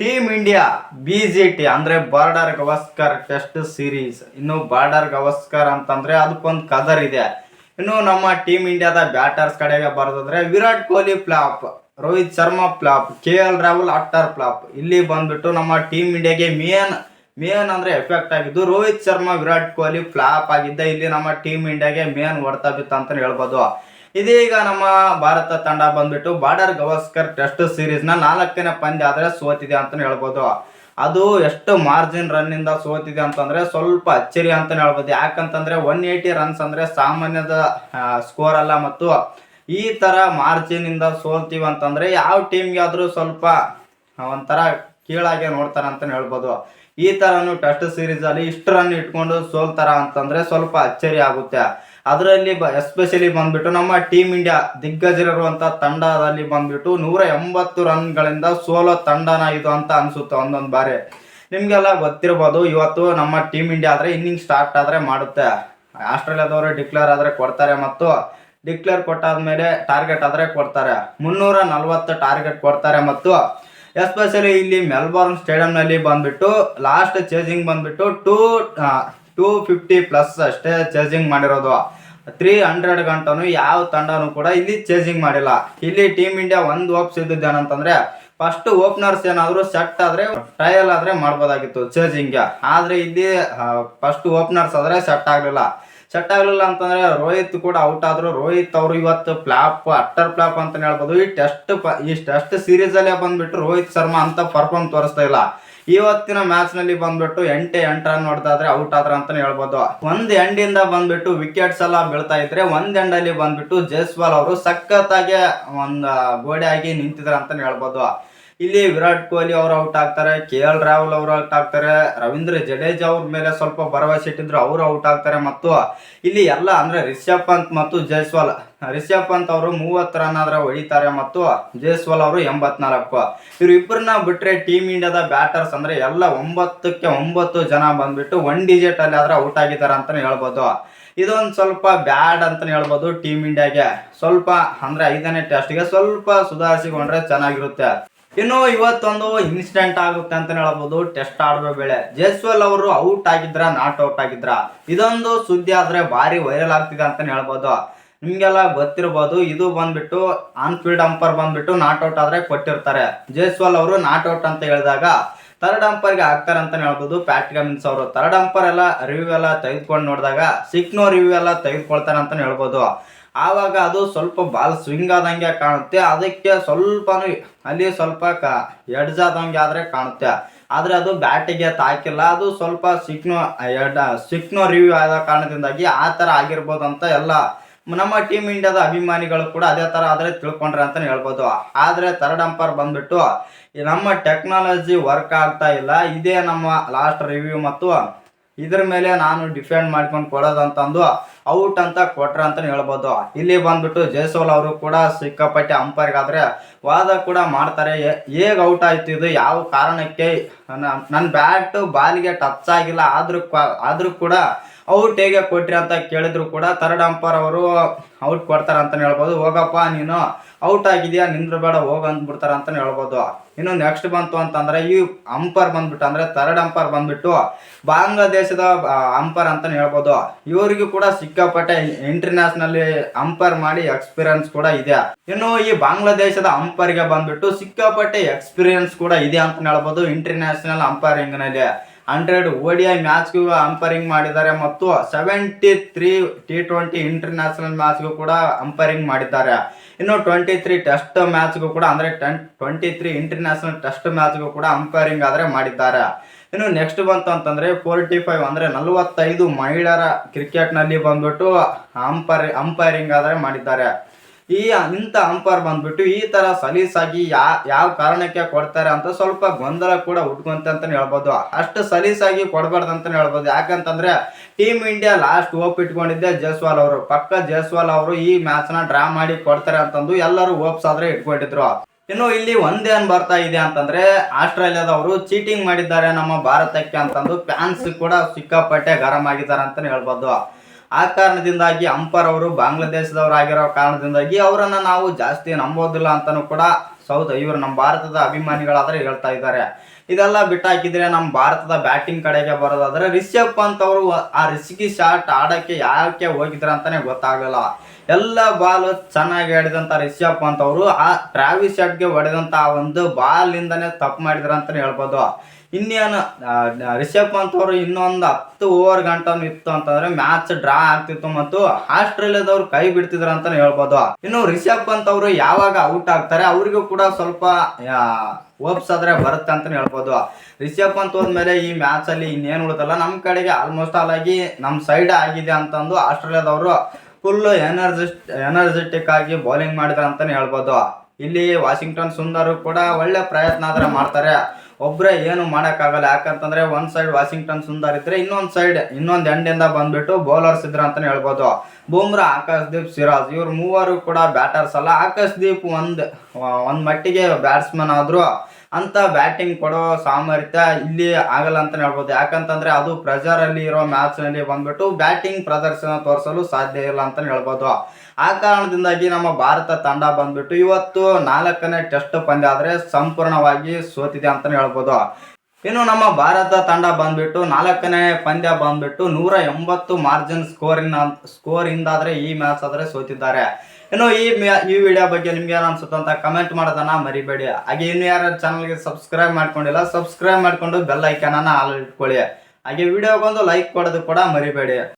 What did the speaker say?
Team India BGT ಅಂದ್ರೆ border Gavaskar test series. ಇನ್ನು border Gavaskar ಅಂತಂದ್ರೆ ಅದಕ್ಕೊಂದು ಕದರ್ ಇದೆ. ಇನ್ನು ನಮ್ಮ ಟೀಮ್ ಇಂಡಿಯಾದ ಬ್ಯಾಟರ್ಸ್ ಕಡೆಗೆ ಬರೋದಂದ್ರೆ Virat Kohli flop, Rohit Sharma flop, KL Rahul utter flop. ಇಲ್ಲಿ ಬಂದ್ಬಿಟ್ಟು ನಮ್ಮ ಟೀಮ್ ಇಂಡಿಯಾಗೆ ಮೇನ್ ಅಂದ್ರೆ ಎಫೆಕ್ಟ್ ಆಗಿದ್ದು ರೋಹಿತ್ ಶರ್ಮಾ, ವಿರಾಟ್ ಕೊಹ್ಲಿ ಫ್ಲಾಪ್ ಆಗಿದ್ದ ಇಲ್ಲಿ ನಮ್ಮ ಟೀಮ್ ಇಂಡಿಯಾಗೆ ಮೇನ್ ಹೊಡೆತ ಬಿತ್ತು ಅಂತ ಹೇಳ್ಬೋದು. ಇದೀಗ ನಮ್ಮ ಭಾರತ ತಂಡ ಬಂದ್ಬಿಟ್ಟು ಬಾರ್ಡರ್ ಗವಾಸ್ಕರ್ ಟೆಸ್ಟ್ ಸೀರೀಸ್ ನ 4ನೇ ಪಂದ್ಯ ಆದ್ರೆ ಸೋತಿದೆ ಅಂತ ಹೇಳ್ಬೋದು. ಅದು ಎಷ್ಟು ಮಾರ್ಜಿನ್ ರನ್ ಇಂದ ಸೋತಿದೆ ಅಂತಂದ್ರೆ ಸ್ವಲ್ಪ ಅಚ್ಚರಿ ಅಂತ ಹೇಳ್ಬೋದು. ಯಾಕಂತಂದ್ರೆ 180 ರನ್ಸ್ ಅಂದ್ರೆ ಸಾಮಾನ್ಯದ ಸ್ಕೋರ್ ಅಲ್ಲ. ಮತ್ತು ಈ ತರ ಮಾರ್ಜಿನ್ ಇಂದ ಸೋಲ್ತೀವಿ ಅಂತಂದ್ರೆ ಯಾವ ಟೀಮ್ಗೆ ಆದ್ರೂ ಸ್ವಲ್ಪ ಒಂಥರ ಕೀಳಾಗೆ ನೋಡ್ತಾರ ಅಂತ ಹೇಳ್ಬೋದು. ಈ ತರನು ಟೆಸ್ಟ್ ಸೀರೀಸ್ ಅಲ್ಲಿ ಇಷ್ಟು ರನ್ ಇಟ್ಕೊಂಡು ಸೋಲ್ತಾರ ಅಂತಂದ್ರೆ ಸ್ವಲ್ಪ ಅಚ್ಚರಿ ಆಗುತ್ತೆ. ಅದರಲ್ಲಿ ಎಸ್ಪೆಷಲಿ ಬಂದ್ಬಿಟ್ಟು ನಮ್ಮ ಟೀಮ್ ಇಂಡಿಯಾ ದಿಗ್ಗಜರಿರುವಂತ ತಂಡದಲ್ಲಿ ಬಂದ್ಬಿಟ್ಟು 180 ರನ್ಗಳಿಂದ ಸೋಲೋ ತಂಡನ ಇದು ಅಂತ ಅನ್ಸುತ್ತೆ ಒಂದೊಂದು ಬಾರಿ. ನಿಮ್ಗೆಲ್ಲ ಗೊತ್ತಿರ್ಬೋದು. ಇವತ್ತು ನಮ್ಮ ಟೀಮ್ ಇಂಡಿಯಾ ಆದ್ರೆ ಇನ್ನಿಂಗ್ ಸ್ಟಾರ್ಟ್ ಆದ್ರೆ ಮಾಡುತ್ತೆ, ಆಸ್ಟ್ರೇಲಿಯಾದವರು ಡಿಕ್ಲೇರ್ ಆದ್ರೆ ಕೊಡ್ತಾರೆ, ಮತ್ತು ಡಿಕ್ಲೇರ್ ಕೊಟ್ಟಾದ್ಮೇಲೆ ಟಾರ್ಗೆಟ್ ಆದ್ರೆ ಕೊಡ್ತಾರೆ. 340 ಟಾರ್ಗೆಟ್ ಕೊಡ್ತಾರೆ. ಮತ್ತು ಎಸ್ಪೆಷಲಿ ಇಲ್ಲಿ ಮೆಲ್ಬೋರ್ನ್ ಸ್ಟೇಡಿಯಂ ನಲ್ಲಿ ಬಂದ್ಬಿಟ್ಟು ಲಾಸ್ಟ್ ಚೇಸಿಂಗ್ ಬಂದ್ಬಿಟ್ಟು 250 ಪ್ಲಸ್ ಅಷ್ಟೇ ಚೇಸಿಂಗ್ ಮಾಡಿರೋದು. 300 ಗಂಟನು ಯಾವ ತಂಡನೂ ಕೂಡ ಇಲ್ಲಿ ಚೇಸಿಂಗ್ ಮಾಡಿಲ್ಲ. ಇಲ್ಲಿ ಟೀಮ್ ಇಂಡಿಯಾ ಒಂದು ಹೋಪ್ಸ್ ಇದ್ದಿದ್ದೇನಂತಂದ್ರೆ ಫಸ್ಟ್ ಓಪನರ್ಸ್ ಏನಾದ್ರು ಸೆಟ್ ಆದ್ರೆ ಟ್ರಯಲ್ ಆದ್ರೆ ಮಾಡ್ಬೋದಾಗಿತ್ತು ಚೇಸಿಂಗ್. ಆದ್ರೆ ಇಲ್ಲಿ ಫಸ್ಟ್ ಓಪನರ್ಸ್ ಆದ್ರೆ ಸೆಟ್ ಆಗ್ಲಿಲ್ಲ ಅಂತಂದ್ರೆ ರೋಹಿತ್ ಕೂಡ ಔಟ್ ಆದ್ರು. ರೋಹಿತ್ ಅವರು ಇವತ್ತು ಫ್ಲಾಪ್, ಅಟ್ಟರ್ ಫ್ಲಾಪ್ ಅಂತ ಹೇಳ್ಬೋದು. ಈ ಟೆಸ್ಟ್ ಸೀರೀಸ್ ಅಲ್ಲೇ ಬಂದ್ಬಿಟ್ಟು ರೋಹಿತ್ ಶರ್ಮಾ ಅಂತ ಪರ್ಫಾರ್ಮ್ ತೋರಿಸ್ತಾ ಇಲ್ಲ. ಇವತ್ತಿನ ಮ್ಯಾಚ್ ನಲ್ಲಿ ಬಂದ್ಬಿಟ್ಟು 8 ರನ್ ನೋಡ್ತಾದ್ರೆ ಔಟ್ ಆದ್ರ ಅಂತಾನೆ ಹೇಳ್ಬೋದು. ಒಂದ್ ಎಂಡ್ ಇಂದ ಬಂದ್ಬಿಟ್ಟು ವಿಕೆಟ್ಸ್ ಎಲ್ಲ ಬೀಳ್ತಾ ಇದ್ರೆ ಒಂದ್ ಎಂಡ್ ಅಲ್ಲಿ ಬಂದ್ಬಿಟ್ಟು ಜೈಸ್ವಾಲ್ ಅವರು ಸಖತ್ತಾಗಿ ಒಂದ್ ಗೋಡೆ ಆಗಿ ನಿಂತಿದ್ರ ಅಂತಾನೆ ಹೇಳ್ಬೋದು. ಇಲ್ಲಿ ವಿರಾಟ್ ಕೊಹ್ಲಿ ಅವರು ಔಟ್ ಆಗ್ತಾರೆ, KL ರಾಹುಲ್ ಅವರು ಔಟ್ ಆಗ್ತಾರೆ, ರವೀಂದ್ರ ಜಡೇಜಾ ಅವ್ರ ಮೇಲೆ ಸ್ವಲ್ಪ ಭರವಸೆ ಇಟ್ಟಿದ್ರು, ಅವರು ಔಟ್ ಆಗ್ತಾರೆ. ಮತ್ತು ಇಲ್ಲಿ ಎಲ್ಲ ಅಂದ್ರೆ ರಿಷಬ್ ಪಂತ್ ಮತ್ತು ಜೈಸ್ವಾಲ್, ರಿಷಬ್ ಪಂತ್ ಅವರು 30 ರನ್ ಆದ್ರೆ ಹೊಡಿತಾರೆ, ಮತ್ತು ಜೈಸ್ವಾಲ್ ಅವರು 84. ಇವ್ರು ಇಬ್ಬರನ್ನ ಬಿಟ್ರೆ ಟೀಮ್ ಇಂಡಿಯಾದ ಬ್ಯಾಟರ್ಸ್ ಅಂದ್ರೆ ಎಲ್ಲ 9ಕ್ಕೆ 9 ಜನ ಬಂದ್ಬಿಟ್ಟು 1 ಡಿಜಿಟ್ ಅಲ್ಲಿ ಆದ್ರೆ ಔಟ್ ಆಗಿದ್ದಾರೆ ಅಂತಾನೆ ಹೇಳ್ಬೋದು. ಇದೊಂದು ಸ್ವಲ್ಪ ಬ್ಯಾಡ್ ಅಂತಾನೆ ಹೇಳ್ಬೋದು ಟೀಮ್ ಇಂಡಿಯಾಗೆ. ಸ್ವಲ್ಪ ಅಂದ್ರೆ 5ನೇ ಟೆಸ್ಟ್ಗೆ ಸ್ವಲ್ಪ ಸುಧಾರಿಸಿಕೊಂಡ್ರೆ ಚೆನ್ನಾಗಿರುತ್ತೆ. ಇನ್ನು ಇವತ್ತೊಂದು ಇನ್ಸಿಡೆಂಟ್ ಆಗುತ್ತೆ ಅಂತ ಹೇಳ್ಬೋದು. ಟೆಸ್ಟ್ ಆಡುವ ವೇಳೆ ಜೈಸ್ವಾಲ್ ಅವರು ಔಟ್ ಆಗಿದ್ರ, ನಾಟ್ ಔಟ್ ಆಗಿದ್ರ, ಇದೊಂದು ಸುದ್ದಿ ಆದ್ರೆ ಭಾರಿ ವೈರಲ್ ಆಗ್ತಿದೆ ಅಂತ ಹೇಳ್ಬೋದು. ನಿಮ್ಗೆಲ್ಲ ಗೊತ್ತಿರ್ಬೋದು. ಇದು ಬಂದ್ಬಿಟ್ಟು ಆನ್ ಫೀಲ್ಡ್ ಅಂಪರ್ ಬಂದ್ಬಿಟ್ಟು ನಾಟ್ ಔಟ್ ಆದ್ರೆ ಕೊಟ್ಟಿರ್ತಾರೆ. ಜೈಸ್ವಾಲ್ ಅವರು ನಾಟ್ ಔಟ್ ಅಂತ ಹೇಳಿದಾಗ ಥರ್ಡ್ ಅಂಪರ್ಗೆ ಹಾಕ್ತಾರೆ ಅಂತ ಹೇಳ್ಬೋದು ಪ್ಯಾಟ್ ಕಮಿನ್ಸ್ ಅವರು. ಥರ್ಡ್ ಅಂಪರ್ ಎಲ್ಲ ರಿವ್ಯೂ ಎಲ್ಲ ತೆಗೆದುಕೊಂಡು ನೋಡಿದಾಗ ಸಿಕ್ನೋ ರಿವ್ಯೂ ಎಲ್ಲ ತೆಗೆದುಕೊಳ್ತಾರೆ ಅಂತ ಹೇಳ್ಬೋದು. ಆವಾಗ ಅದು ಸ್ವಲ್ಪ ಬಾಲ್ ಸ್ವಿಂಗ್ ಆದಂಗೆ ಕಾಣುತ್ತೆ, ಅದಕ್ಕೆ ಸ್ವಲ್ಪನು ಅಲ್ಲಿ ಸ್ವಲ್ಪ ಎಡ್ಜ್ ಆದಂಗೆ ಆದ್ರೆ ಕಾಣುತ್ತೆ. ಆದ್ರೆ ಅದು ಬ್ಯಾಟಿಗೆ ತಾಕಿಲ್ಲ, ಅದು ಸ್ವಲ್ಪ ಸಿಕ್ನೋ ರಿವ್ಯೂ ಆದ ಕಾರಣದಿಂದಾಗಿ ಆ ತರ ಆಗಿರ್ಬೋದು ಅಂತ ಎಲ್ಲ ನಮ್ಮ ಟೀಮ್ ಇಂಡಿಯಾದ ಅಭಿಮಾನಿಗಳು ಕೂಡ ಅದೇ ತರ ಆದ್ರೆ ತಿಳ್ಕೊಂಡ್ರೆ ಅಂತಾನೆ ಹೇಳ್ಬೋದು. ಆದ್ರೆ ಥರ್ಡ್ ಅಂಪರ್ ಬಂದ್ಬಿಟ್ಟು ನಮ್ಮ ಟೆಕ್ನಾಲಜಿ ವರ್ಕ್ ಆಗ್ತಾ ಇಲ್ಲ, ಇದೇ ನಮ್ಮ ಲಾಸ್ಟ್ ರಿವ್ಯೂ ಮತ್ತು ಇದ್ರ ಮೇಲೆ ನಾನು ಡಿಫೆಂಡ್ ಮಾಡ್ಕೊಂಡು ಕೊಡೋದಂತಂದು ಔಟ್ ಅಂತ ಕೊಟ್ರ ಅಂತ ಹೇಳ್ಬೋದು. ಇಲ್ಲಿ ಬಂದ್ಬಿಟ್ಟು ಜೈಸ್ವಾಲ್ ಅವರು ಕೂಡ ಸಿಕ್ಕಾಪಟ್ಟೆ ಅಂಪೈರ್ಗಾದ್ರೆ ವಾದ ಕೂಡ ಮಾಡ್ತಾರೆ. ಹೇಗ್ ಔಟ್ ಆಯ್ತು, ಇದು ಯಾವ ಕಾರಣಕ್ಕೆ, ನನ್ನ ಬ್ಯಾಟ್ ಬಾಲಿಗೆ ಟಚ್ ಆಗಿಲ್ಲ, ಆದ್ರೂ ಕೂಡ ಔಟ್ ಹೇಗೆ ಕೊಟ್ರಿ ಅಂತ ಕೇಳಿದ್ರು ಕೂಡ ಥರ್ಡ್ ಅಂಪೈರ್ ಅವರು ಔಟ್ ಕೊಡ್ತಾರ ಅಂತಾನೆ ಹೇಳ್ಬೋದು. ಹೋಗಪ್ಪ ನೀನು ಔಟ್ ಆಗಿದ್ಯಾ, ನಿಂದ್ರ ಬೇಡ ಹೋಗ ಅಂದ್ಬಿಡ್ತಾರ ಅಂತಾನೆ ಹೇಳ್ಬೋದು. ಇನ್ನು ನೆಕ್ಸ್ಟ್ ಬಂತು ಅಂತಂದ್ರೆ ಈ ಅಂಪೈರ್ ಬಂದ್ಬಿಟ್ಟು ಅಂದ್ರೆ ಥರ್ಡ್ ಅಂಪೈರ್ ಬಂದ್ಬಿಟ್ಟು ಬಾಂಗ್ಲಾದೇಶದ ಅಂಪೈರ್ ಅಂತಾನೆ ಹೇಳ್ಬೋದು. ಇವರಿಗೂ ಕೂಡ ಸಿಕ್ಕಾಪಟ್ಟೆ ಇಂಟರ್ನ್ಯಾಷನಲ್ ಅಂಪೈರ್ ಮಾಡಿ ಎಕ್ಸ್ಪೀರಿಯನ್ಸ್ ಕೂಡ ಇದೆ. ಇನ್ನು ಈ ಬಾಂಗ್ಲಾದೇಶದ ಅಂಪೈರ್ಗೆ ಬಂದ್ಬಿಟ್ಟು ಸಿಕ್ಕಾಪಟ್ಟೆ ಎಕ್ಸ್ಪೀರಿಯನ್ಸ್ ಕೂಡ ಇದೆ ಅಂತ ಹೇಳ್ಬೋದು. ಇಂಟರ್ನ್ಯಾಷನಲ್ ಅಂಪೈರಿಂಗ್ ನಲ್ಲಿ 100 ODI ಮ್ಯಾಚ್ಗೂ ಅಂಪೈರಿಂಗ್ ಮಾಡಿದ್ದಾರೆ, ಮತ್ತು 73 T20 ಇಂಟರ್ನ್ಯಾಷನಲ್ ಮ್ಯಾಚ್ಗೂ ಕೂಡ ಅಂಪೈರಿಂಗ್ ಮಾಡಿದ್ದಾರೆ. ಇನ್ನು 23 ಟೆಸ್ಟ್ ಮ್ಯಾಚ್ಗೂ ಕೂಡ ಅಂದ್ರೆ 23 ಇಂಟರ್ನ್ಯಾಷನಲ್ ಟೆಸ್ಟ್ ಮ್ಯಾಚ್ಗೂ ಕೂಡ ಅಂಪೈರಿಂಗ್ ಆದ್ರೆ ಮಾಡಿದ್ದಾರೆ. ಇನ್ನು ನೆಕ್ಸ್ಟ್ ಬಂತು ಅಂತಂದ್ರೆ 45 ಅಂದ್ರೆ 45 ಮಹಿಳೆಯರ ಕ್ರಿಕೆಟ್ ನಲ್ಲಿ ಬಂದ್ಬಿಟ್ಟು ಅಂಪೈರಿಂಗ್ ಆದ್ರೆ ಮಾಡಿದ್ದಾರೆ. ಇಂಥ ಅಂಪೈರ್ ಬಂದ್ಬಿಟ್ಟು ಈ ತರ ಸಲೀಸಾಗಿ ಯಾವ ಕಾರಣಕ್ಕೆ ಕೊಡ್ತಾರೆ ಅಂತ ಸ್ವಲ್ಪ ಗೊಂದಲ ಕೂಡ ಉಟ್ಕೊಂತ ಅಂತಾನೆ ಹೇಳ್ಬೋದು. ಅಷ್ಟು ಸಲೀಸಾಗಿ ಕೊಡಬಾರ್ದು ಅಂತಾನೆ ಹೇಳ್ಬೋದು. ಯಾಕಂತಂದ್ರೆ ಟೀಮ್ ಇಂಡಿಯಾ ಲಾಸ್ಟ್ ಹೋಪ್ ಇಟ್ಕೊಂಡಿದ್ದೆ ಜೈಸ್ವಾಲ್ ಅವರು. ಪಕ್ಕ ಜೈಸ್ವಾಲ್ ಅವರು ಈ ಮ್ಯಾಚ್ ನ ಡ್ರಾ ಮಾಡಿ ಕೊಡ್ತಾರೆ ಅಂತಂದು ಎಲ್ಲರೂ ಹೋಪ್ಸ್ ಆದ್ರೆ ಇಟ್ಕೊಂಡಿದ್ರು. ಇನ್ನು ಇಲ್ಲಿ ಒಂದೇನ್ ಬರ್ತಾ ಇದೆ ಅಂತಂದ್ರೆ ಆಸ್ಟ್ರೇಲಿಯಾದವರು ಚೀಟಿಂಗ್ ಮಾಡಿದ್ದಾರೆ ನಮ್ಮ ಭಾರತಕ್ಕೆ ಅಂತಂದು ಫ್ಯಾನ್ಸ್ ಕೂಡ ಸಿಕ್ಕಾಪಟ್ಟೆ ಗರಂ ಆಗಿದ್ದಾರೆ ಅಂತಾನೆ ಹೇಳ್ಬೋದು. ಆ ಕಾರಣದಿಂದಾಗಿ ಅಂಪೈರ್ ಅವರು ಬಾಂಗ್ಲಾದೇಶದವರು ಆಗಿರೋ ಕಾರಣದಿಂದಾಗಿ ಅವರನ್ನ ನಾವು ಜಾಸ್ತಿ ನಂಬೋದಿಲ್ಲ ಅಂತಾನೂ ಕೂಡ ಇವರು ನಮ್ಮ ಭಾರತದ ಅಭಿಮಾನಿಗಳಾದ್ರೆ ಹೇಳ್ತಾ ಇದ್ದಾರೆ. ಇದೆಲ್ಲ ಬಿಟ್ಟಾಕಿದ್ರೆ ನಮ್ಮ ಭಾರತದ ಬ್ಯಾಟಿಂಗ್ ಕಡೆಗೆ ಬರೋದಾದ್ರೆ ರಿಷಬ್ ಪಂತ್ ಅವರು ಆ ರಿಸ್ಕಿ ಶಾಟ್ ಆಡಕ್ಕೆ ಯಾಕೆ ಹೋಗಿದ್ರ ಅಂತಾನೆ ಗೊತ್ತಾಗಲ್ಲ. ಎಲ್ಲ ಬಾಲ್ ಚೆನ್ನಾಗಿ ಆಡಿದಂತ ರಿಷಬ್ ಪಂತ್ ಅವರು ಆ ಟ್ರಾವಿಸ್ ಶಾಟ್ಗೆ ಹೊಡೆದಂತ ಒಂದು ಬಾಲ್ ಇಂದಾನೆ ತಪ್ಪು ಮಾಡಿದ್ರ ಅಂತಾನೆ ಹೇಳ್ಬೋದು. ಇನ್ನೇನು ರಿಷಬ್ ಪಂತ್ ಅವರು ಇನ್ನೊಂದು 10 ಓವರ್ ಗಂಟನು ಇತ್ತು ಅಂತಂದ್ರೆ ಮ್ಯಾಚ್ ಡ್ರಾ ಆಗ್ತಿತ್ತು ಮತ್ತು ಆಸ್ಟ್ರೇಲಿಯಾದವ್ರು ಕೈ ಬಿಡ್ತಿದ್ರ ಅಂತಾನೆ ಹೇಳ್ಬೋದು. ಇನ್ನು ರಿಷಬ್ ಪಂತ್ ಅವರು ಯಾವಾಗ ಔಟ್ ಆಗ್ತಾರೆ ಅವ್ರಿಗೂ ಕೂಡ ಸ್ವಲ್ಪ ಹೋಪ್ಸ್ ಆದ್ರೆ ಬರುತ್ತೆ ಅಂತಾನೆ ಹೇಳ್ಬೋದು. ರಿಷಬ್ ಪಂತ್ ಹೋದ್ಮೇಲೆ ಈ ಮ್ಯಾಚ್ ಅಲ್ಲಿ ಇನ್ನೇನು ಉಳಿದಲ್ಲ ನಮ್ಮ ಕಡೆಗೆ ಆಲ್ಮೋಸ್ಟ್ ಆಲ್ ಆಗಿ ನಮ್ಮ ಸೈಡ್ ಆಗಿದೆ ಅಂತಂದು ಆಸ್ಟ್ರೇಲಿಯಾದವರು ಫುಲ್ ಎನರ್ಜೆಟಿಕ್ ಆಗಿ ಬೌಲಿಂಗ್ ಮಾಡಿದ್ರ ಅಂತಾನೆ ಹೇಳ್ಬೋದು. ಇಲ್ಲಿ ವಾಷಿಂಗ್ಟನ್ ಸುಂದರ್ ಕೂಡ ಒಳ್ಳೆ ಪ್ರಯತ್ನ ಆದ್ರೆ ಮಾಡ್ತಾರೆ. ಒಬ್ರೆ ಏನು ಆಗಲ್ಲ. ಯಾಕಂತಂದ್ರೆ ಒಂದ್ ಸೈಡ್ ವಾಷಿಂಗ್ಟನ್ ಸುಂದರ್ ಇದ್ರೆ ಇನ್ನೊಂದ್ ಎಂಡಿಂದ ಬಂದ್ಬಿಟ್ಟು ಬೌಲರ್ಸ್ ಇದ್ರ ಅಂತಾನೆ ಹೇಳ್ಬೋದು. ಬೂಮ್ರಾ, ಆಕಾಶ್ದೀಪ್, ಸಿರಾಜ್ ಇವ್ರು ಮೂವರು ಕೂಡ ಬ್ಯಾಟರ್ಸ್ ಅಲ್ಲ. ಆಕಾಶ್ದೀಪ್ ಒಂದ್ ಮಟ್ಟಿಗೆ ಬ್ಯಾಟ್ಸ್ಮನ್ ಆದ್ರು ಅಂತ ಬ್ಯಾಟಿಂಗ್ ಕೊಡೋ ಸಾಮರ್ಥ್ಯ ಇಲ್ಲಿ ಆಗಲ್ಲ ಅಂತಾನೆ ಹೇಳ್ಬೋದು. ಯಾಕಂತಂದ್ರೆ ಅದು ಪ್ರೆಷರ್ ಅಲ್ಲಿ ಇರೋ ಮ್ಯಾಚ್ ನಲ್ಲಿ ಬಂದ್ಬಿಟ್ಟು ಬ್ಯಾಟಿಂಗ್ ಪ್ರದರ್ಶನ ತೋರಿಸಲು ಸಾಧ್ಯ ಇಲ್ಲ ಅಂತಾನೆ ಹೇಳ್ಬೋದು. ಆ ಕಾರಣದಿಂದಾಗಿ ನಮ್ಮ ಭಾರತ ತಂಡ ಬಂದ್ಬಿಟ್ಟು ಇವತ್ತು 4ನೇ ಟೆಸ್ಟ್ ಪಂದ್ಯ ಆದ್ರೆ ಸಂಪೂರ್ಣವಾಗಿ ಸೋತಿದೆ ಅಂತಾನೆ ಹೇಳ್ಬೋದು. ಇನ್ನು ನಮ್ಮ ಭಾರತ ತಂಡ ಬಂದ್ಬಿಟ್ಟು 4ನೇ ಪಂದ್ಯ ಬಂದ್ಬಿಟ್ಟು 180 ಮಾರ್ಜಿನ್ ಸ್ಕೋರ್ ಇಂದಾದ್ರೆ ಈ ಮ್ಯಾಚ್ ಆದ್ರೆ ಸೋತಿದ್ದಾರೆ. ಇನ್ನು ಈ ವಿಡಿಯೋ ಬಗ್ಗೆ ನಿಮ್ಗೆ ಏನು ಅನ್ಸುತ್ತೆ ಅಂತ ಕಮೆಂಟ್ ಮಾಡೋದನ್ನ ಮರಿಬೇಡಿ. ಹಾಗೆ ಇನ್ನು ಯಾರು ಚಾನಲ್ಗೆ ಸಬ್ಸ್ಕ್ರೈಬ್ ಮಾಡ್ಕೊಂಡಿಲ್ಲ ಸಬ್ಸ್ಕ್ರೈಬ್ ಮಾಡ್ಕೊಂಡು ಬೆಲ್ ಐಕಾನ್ ಅನ್ನ ಆಲ್ ಇಟ್ಕೊಳ್ಳಿ. ಹಾಗೆ ವಿಡಿಯೋಗೊಂದು ಲೈಕ್ ಕೊಡೋದು ಕೂಡ ಮರಿಬೇಡಿ.